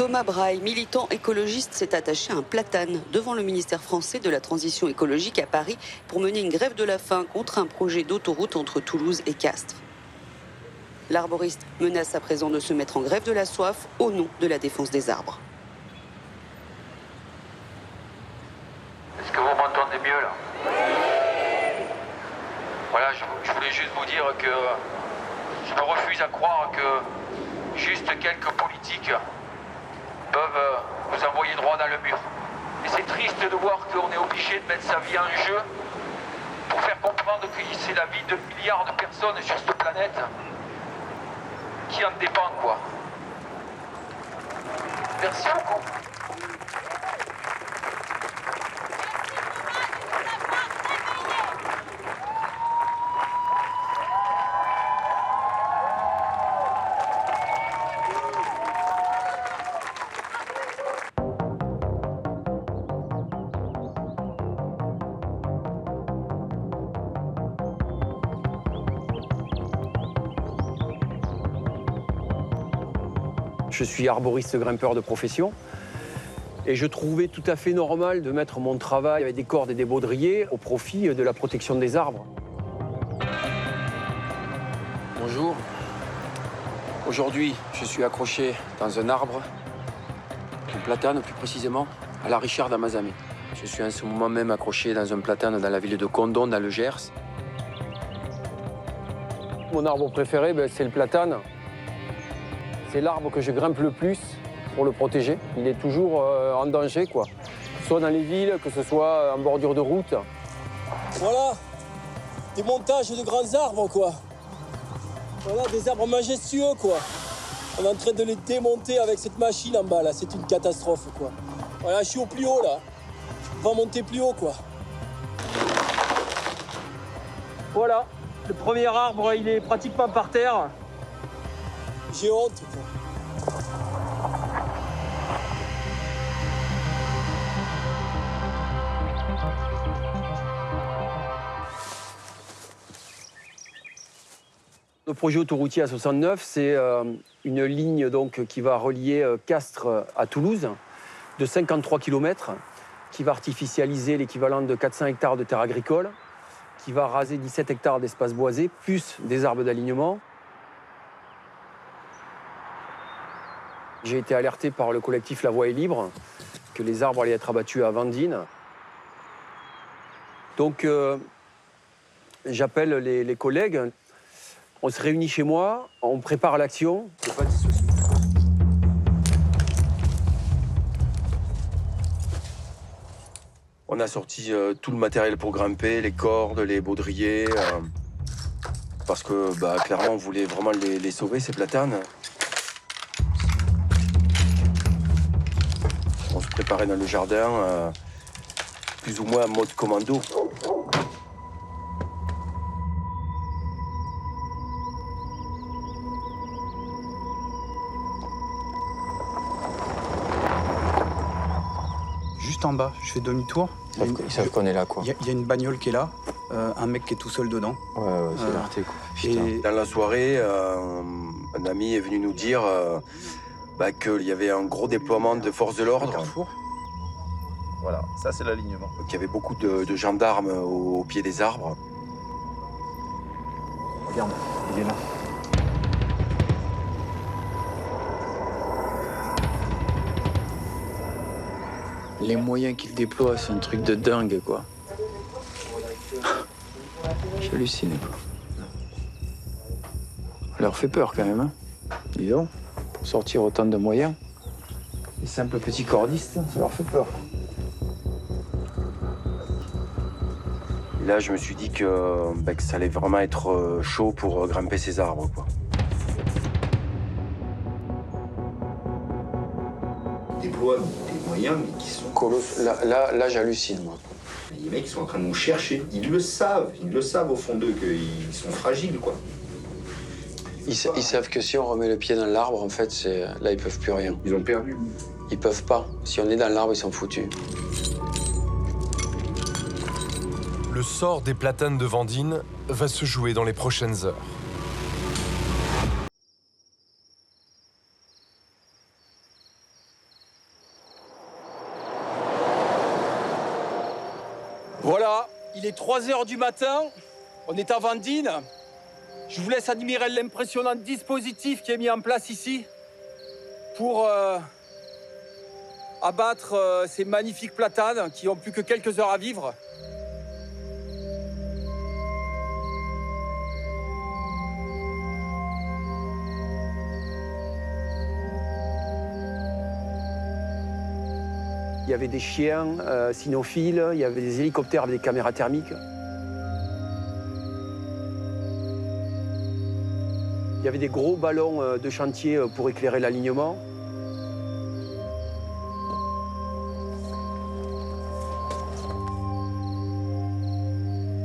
Thomas Braille, militant écologiste, s'est attaché à un platane devant le ministère français de la Transition écologique à Paris pour mener une grève de la faim contre un projet d'autoroute entre Toulouse et Castres. L'arboriste menace à présent de se mettre en grève de la soif au nom de la défense des arbres. Est-ce que vous m'entendez mieux là? Voilà, je voulais juste vous dire que je me refuse à croire que juste quelques politiques peuvent nous envoyer droit dans le mur. Et c'est triste de voir qu'on est obligé de mettre sa vie en jeu pour faire comprendre que c'est la vie de milliards de personnes sur cette planète qui en dépendent, quoi. Merci beaucoup. Je suis arboriste grimpeur de profession et je trouvais tout à fait normal de mettre mon travail avec des cordes et des baudriers au profit de la protection des arbres. Bonjour. Aujourd'hui, je suis accroché dans un arbre, un platane plus précisément, à la Richard Amazamé. Je suis en ce moment même accroché dans un platane dans la ville de Condom, dans le Gers. Mon arbre préféré, c'est le platane. C'est l'arbre que je grimpe le plus pour le protéger. Il est toujours en danger, quoi. Que ce soit dans les villes, que ce soit en bordure de route. Voilà, des montages de grands arbres, quoi. Voilà, des arbres majestueux, quoi. On est en train de les démonter avec cette machine en bas, là. C'est une catastrophe, quoi. Voilà, je suis au plus haut, là. On va monter plus haut, quoi. Voilà, le premier arbre, il est pratiquement par terre. J'ai honte, quoi. Le projet autoroutier A69, c'est une ligne donc, qui va relier Castres à Toulouse de 53 km, qui va artificialiser l'équivalent de 400 hectares de terres agricoles, qui va raser 17 hectares d'espaces boisés, plus des arbres d'alignement. J'ai été alerté par le collectif La Voie est libre que les arbres allaient être abattus à Vendine. Donc, j'appelle les collègues. On se réunit chez moi, on prépare l'action. On a sorti tout le matériel pour grimper, les cordes, les baudriers, parce que clairement, on voulait vraiment les sauver, ces platanes. On se préparait dans le jardin, plus ou moins en mode commando. Juste en bas, je fais demi-tour. Ils savent qu'on est là, quoi. Il y a une bagnole qui est là, un mec qui est tout seul dedans. Ouais, c'est l'arté, quoi. Et... Dans la soirée, un ami est venu nous dire qu'il y avait un gros déploiement de forces de l'ordre. Voilà, ça c'est l'alignement. Qu'il y avait beaucoup de gendarmes au pied des arbres. Regarde, il est là. Les moyens qu'ils déploient, c'est un truc de dingue, quoi. J'hallucine, quoi. Ça leur fait peur, quand même, hein. Dis donc, pour sortir autant de moyens. Les simples petits cordistes, ça leur fait peur. Et là, je me suis dit que ça allait vraiment être chaud pour grimper ces arbres, quoi. Ils déploient des moyens, mais qui sont... Là j'hallucine, moi. Les mecs, ils sont en train de nous chercher. Ils le savent au fond d'eux, qu'ils sont fragiles, quoi. Ils savent que si on remet le pied dans l'arbre, en fait, là, ils peuvent plus rien. Ils ont perdu. Ils peuvent pas. Si on est dans l'arbre, ils sont foutus. Le sort des platanes de Vendine va se jouer dans les prochaines heures. Il est 3 h du matin, on est à Vendine. Je vous laisse admirer l'impressionnant dispositif qui est mis en place ici pour abattre ces magnifiques platanes qui ont plus que quelques heures à vivre. Il y avait des chiens cynophiles, il y avait des hélicoptères avec des caméras thermiques. Il y avait des gros ballons de chantier pour éclairer l'alignement.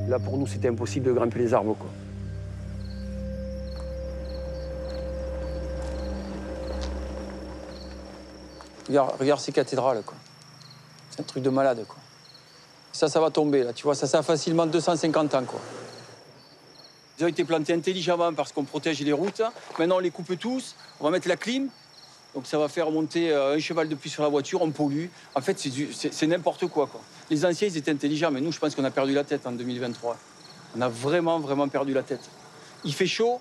Là, pour nous, c'était impossible de grimper les arbres, quoi. Regarde ces cathédrales, quoi. C'est un truc de malade, quoi. Ça va tomber, là, tu vois. Ça a facilement 250 ans, quoi. Ils ont été plantés intelligemment parce qu'on protège les routes. Maintenant, on les coupe tous. On va mettre la clim. Donc, ça va faire monter un cheval de plus sur la voiture. On pollue. En fait, c'est n'importe quoi, quoi. Les anciens, ils étaient intelligents. Mais nous, je pense qu'on a perdu la tête en 2023. On a vraiment, vraiment perdu la tête. Il fait chaud,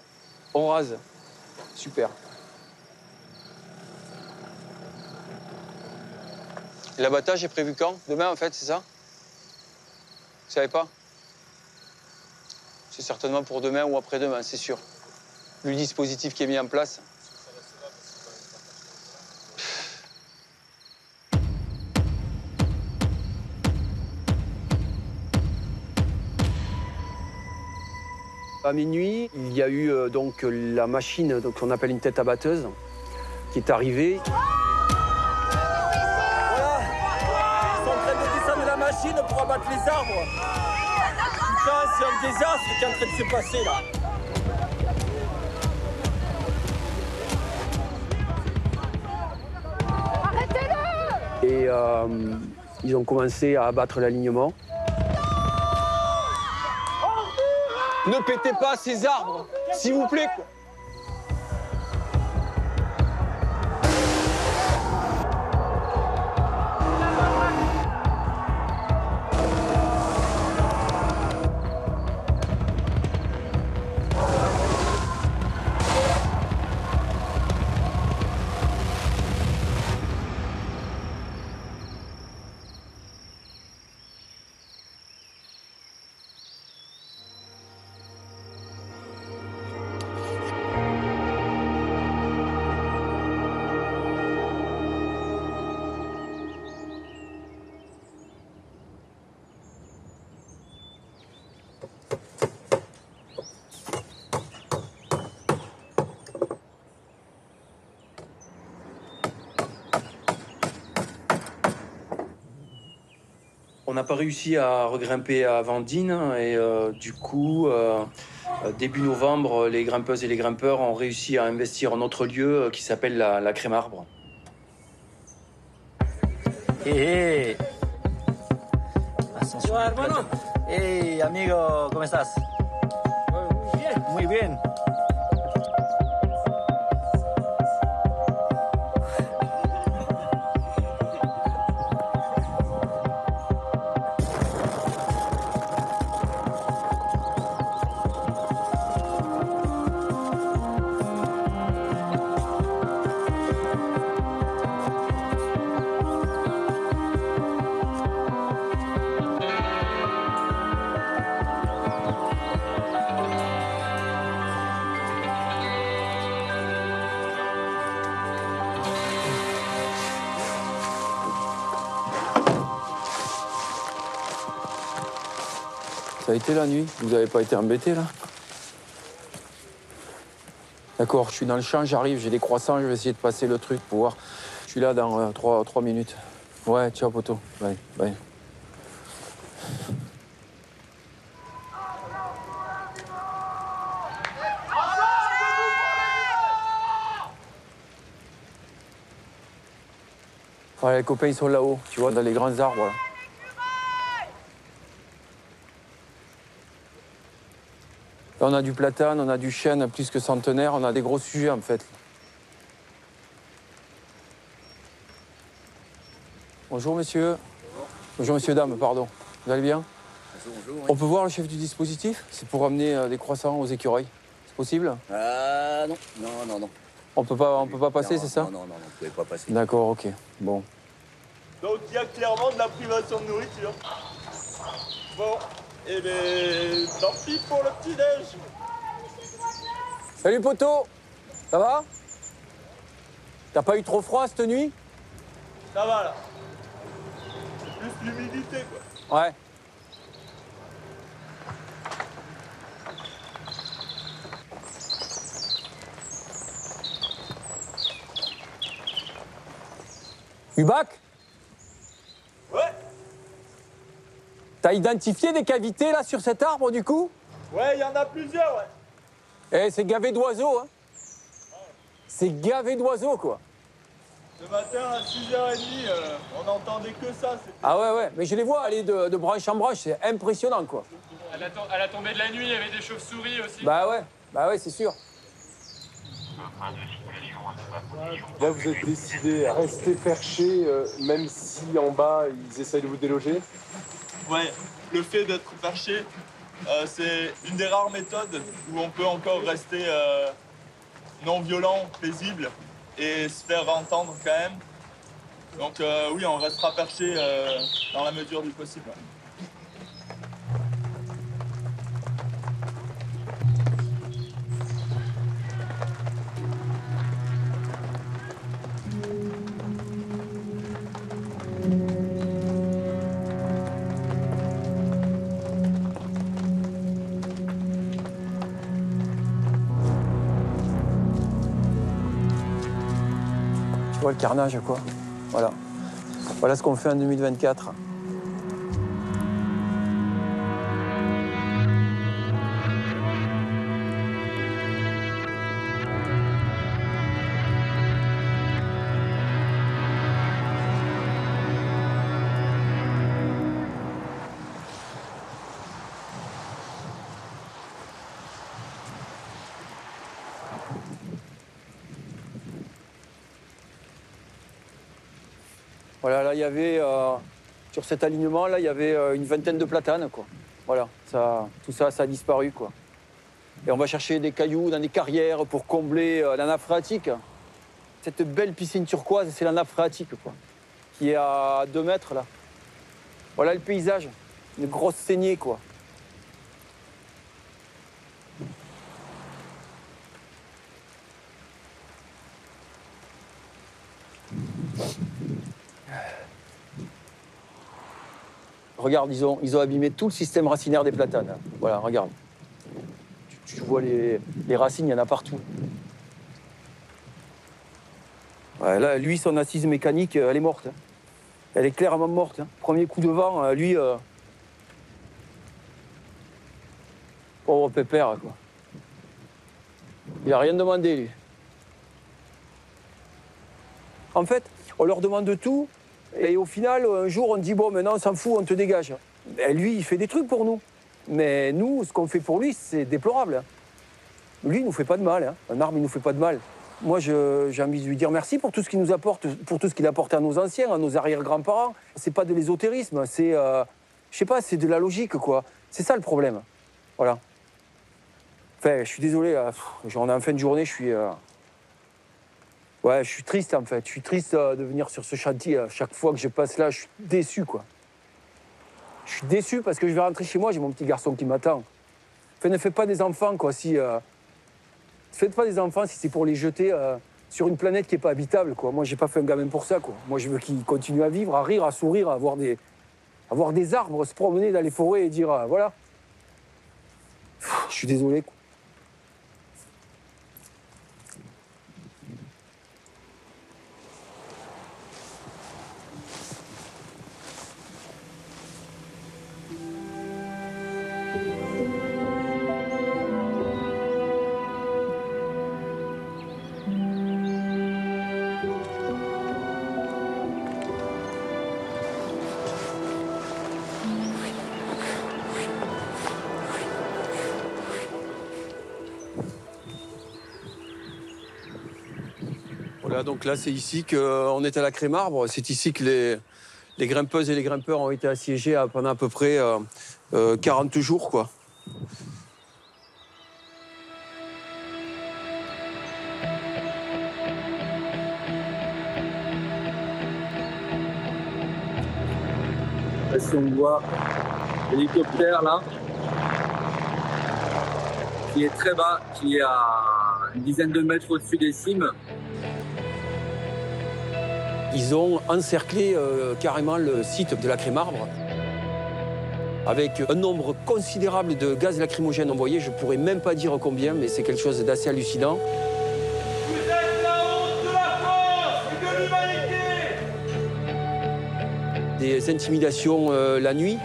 on rase. Super. L'abattage est prévu quand? Demain, en fait, c'est ça? Vous savez pas? C'est certainement pour demain ou après-demain, c'est sûr. Le dispositif qui est mis en place. À minuit, il y a eu donc la machine qu'on appelle une tête abatteuse qui est arrivée. Pour abattre les arbres. Putain, c'est un désastre qui est en train de se passer là. Arrêtez-le! Et ils ont commencé à abattre l'alignement. Ne pétez pas ces arbres, s'il vous plaît. On n'a pas réussi à regrimper à Vendine et du coup, début novembre, les grimpeuses et les grimpeurs ont réussi à investir un autre lieu qui s'appelle la Crème Arbre. Hey, hermano. Hey, amigo, ¿cómo estás? Muy bien. Muy bien. Ça a été la nuit? Vous n'avez pas été embêté là? D'accord, je suis dans le champ, j'arrive, j'ai des croissants, je vais essayer de passer le truc pour voir. Je suis là dans 3 minutes. Ouais, ciao poto. Bye, bye. Voilà, les copains ils sont là-haut, tu vois, dans les grands arbres là. Là, on a du platane, on a du chêne plus que centenaire, on a des gros sujets en fait. Bonjour monsieur. Bonjour monsieur, dame, pardon. Vous allez bien? On peut voir le chef du dispositif? C'est pour amener des croissants aux écureuils. C'est possible? Non, non, non. On peut pas passer, c'est ça? Non, non, non, vous pouvez pas passer. D'accord, ok. Bon. Donc il y a clairement de la privation de nourriture. Bon, et ben tant pis pour le petit-déj. Salut poto! Ça va? T'as pas eu trop froid cette nuit? Ça va là. Juste l'humidité quoi. Ouais. Hubac? Ouais, T'as identifié des cavités là sur cet arbre du coup? ouais, il y en a plusieurs, ouais. Eh, c'est gavé d'oiseaux, hein? C'est gavé d'oiseaux, quoi. Ce matin à 6h30, on n'entendait que ça. Ah ouais, ouais, mais je les vois aller de branche en branche, c'est impressionnant, quoi. À la tombée de la nuit, il y avait des chauves-souris aussi. Bah ouais, c'est sûr. Là, vous êtes décidé à rester perché, même si en bas, ils essayent de vous déloger? Ouais, le fait d'être perché, c'est une des rares méthodes où on peut encore rester non violent, paisible et se faire entendre quand même. Donc oui, on restera perché dans la mesure du possible. Tu vois le carnage, quoi. Voilà. Voilà ce qu'on fait en 2024. Voilà, là, il y avait, sur cet alignement, là, il y avait une vingtaine de platanes, quoi. Voilà, tout ça, ça a disparu, quoi. Et on va chercher des cailloux dans des carrières pour combler la nappe phréatique. Cette belle piscine turquoise, c'est la nappe phréatique, quoi, qui est à 2 mètres, là. Voilà le paysage, une grosse saignée, quoi. Regarde, ils ont abîmé tout le système racinaire des platanes. Hein. Voilà, regarde. Tu vois les racines, il y en a partout. Ouais, là, lui, son assise mécanique, elle est morte. Hein. Elle est clairement morte. Hein. Premier coup de vent, lui... Pauvre pépère, quoi. Il a rien demandé, lui. En fait, on leur demande tout, et au final, un jour, on dit, bon, maintenant, on s'en fout, on te dégage. Et lui, il fait des trucs pour nous. Mais nous, ce qu'on fait pour lui, c'est déplorable. Hein. Lui, il nous fait pas de mal. Hein. Un arbre, il nous fait pas de mal. Moi, j'ai envie de lui dire merci pour tout ce qu'il nous apporte, pour tout ce qu'il apporte à nos anciens, à nos arrière-grands-parents. C'est pas de l'ésotérisme, c'est, je sais pas, c'est de la logique, quoi. C'est ça le problème. Voilà. Enfin, je suis désolé, on est en fin de journée, je suis... Ouais, je suis triste, en fait. Je suis triste de venir sur ce chantier. Chaque fois que je passe là, je suis déçu, quoi. Je suis déçu parce que je vais rentrer chez moi, j'ai mon petit garçon qui m'attend. Enfin, ne faites pas des enfants, quoi, si... Faites pas des enfants si c'est pour les jeter sur une planète qui n'est pas habitable, quoi. Moi, j'ai pas fait un gamin pour ça, quoi. Moi, je veux qu'il continue à vivre, à rire, à sourire, à avoir des arbres, se promener dans les forêts et dire, voilà. Je suis désolé, quoi. Voilà, donc là, c'est ici qu'on est à la Crée-Marbre. C'est ici que les grimpeuses et les grimpeurs ont été assiégés pendant à peu près 40 jours, quoi. Si on voit l'hélicoptère là, qui est très bas, qui est à une dizaine de mètres au-dessus des cimes. Ils ont encerclé carrément le site de la crème arbre avec un nombre considérable de gaz lacrymogènes envoyés. Je ne pourrais même pas dire combien, mais c'est quelque chose d'assez hallucinant. Vous êtes la honte de la France et de l'humanité! Des intimidations la nuit.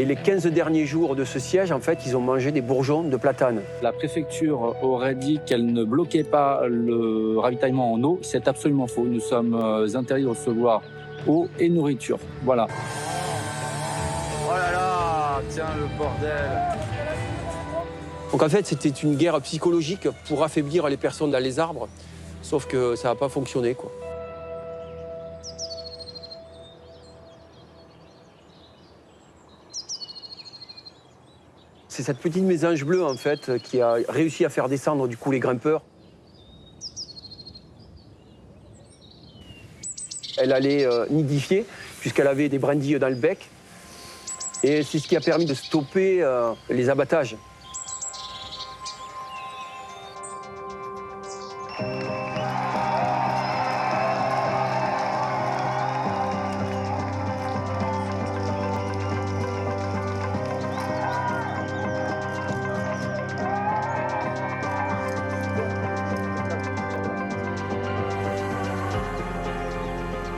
Et les 15 derniers jours de ce siège, en fait, ils ont mangé des bourgeons de platane. La préfecture aurait dit qu'elle ne bloquait pas le ravitaillement en eau. C'est absolument faux. Nous sommes interdits de recevoir eau et nourriture. Voilà. Oh là là, tiens le bordel. Donc en fait, c'était une guerre psychologique pour affaiblir les personnes dans les arbres. Sauf que ça n'a pas fonctionné, quoi. C'est cette petite mésange bleue, en fait, qui a réussi à faire descendre, du coup, les grimpeurs. Elle allait nidifier, puisqu'elle avait des brindilles dans le bec. Et c'est ce qui a permis de stopper les abattages.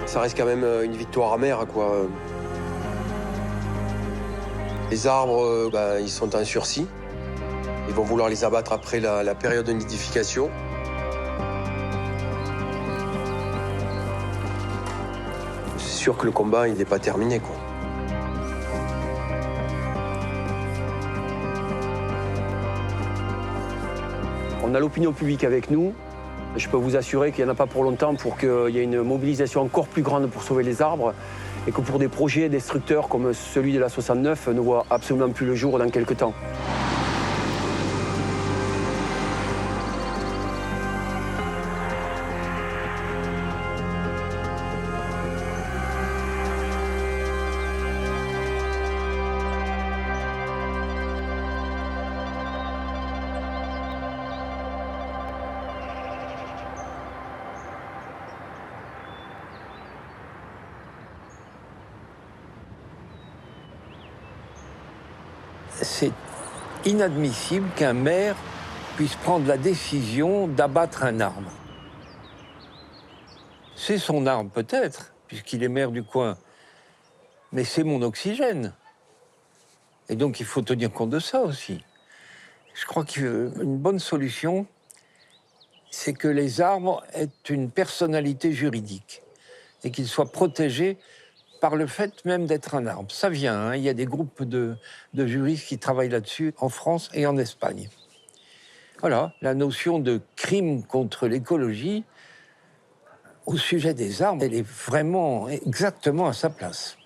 Ça reste quand même une victoire amère, quoi. Les arbres, ils sont en sursis. Ils vont vouloir les abattre après la période de nidification. C'est sûr que le combat, il n'est pas terminé, quoi. On a l'opinion publique avec nous. Je peux vous assurer qu'il n'y en a pas pour longtemps pour qu'il y ait une mobilisation encore plus grande pour sauver les arbres et que pour des projets destructeurs comme celui de la 69 ne voient absolument plus le jour dans quelques temps. C'est inadmissible qu'un maire puisse prendre la décision d'abattre un arbre. C'est son arbre peut-être, puisqu'il est maire du coin, mais c'est mon oxygène. Et donc il faut tenir compte de ça aussi. Je crois qu'une bonne solution, c'est que les arbres aient une personnalité juridique et qu'ils soient protégés par le fait même d'être un arbre. Ça vient, hein, il y a des groupes de juristes qui travaillent là-dessus en France et en Espagne. Voilà, la notion de crime contre l'écologie, au sujet des arbres, elle est vraiment exactement à sa place.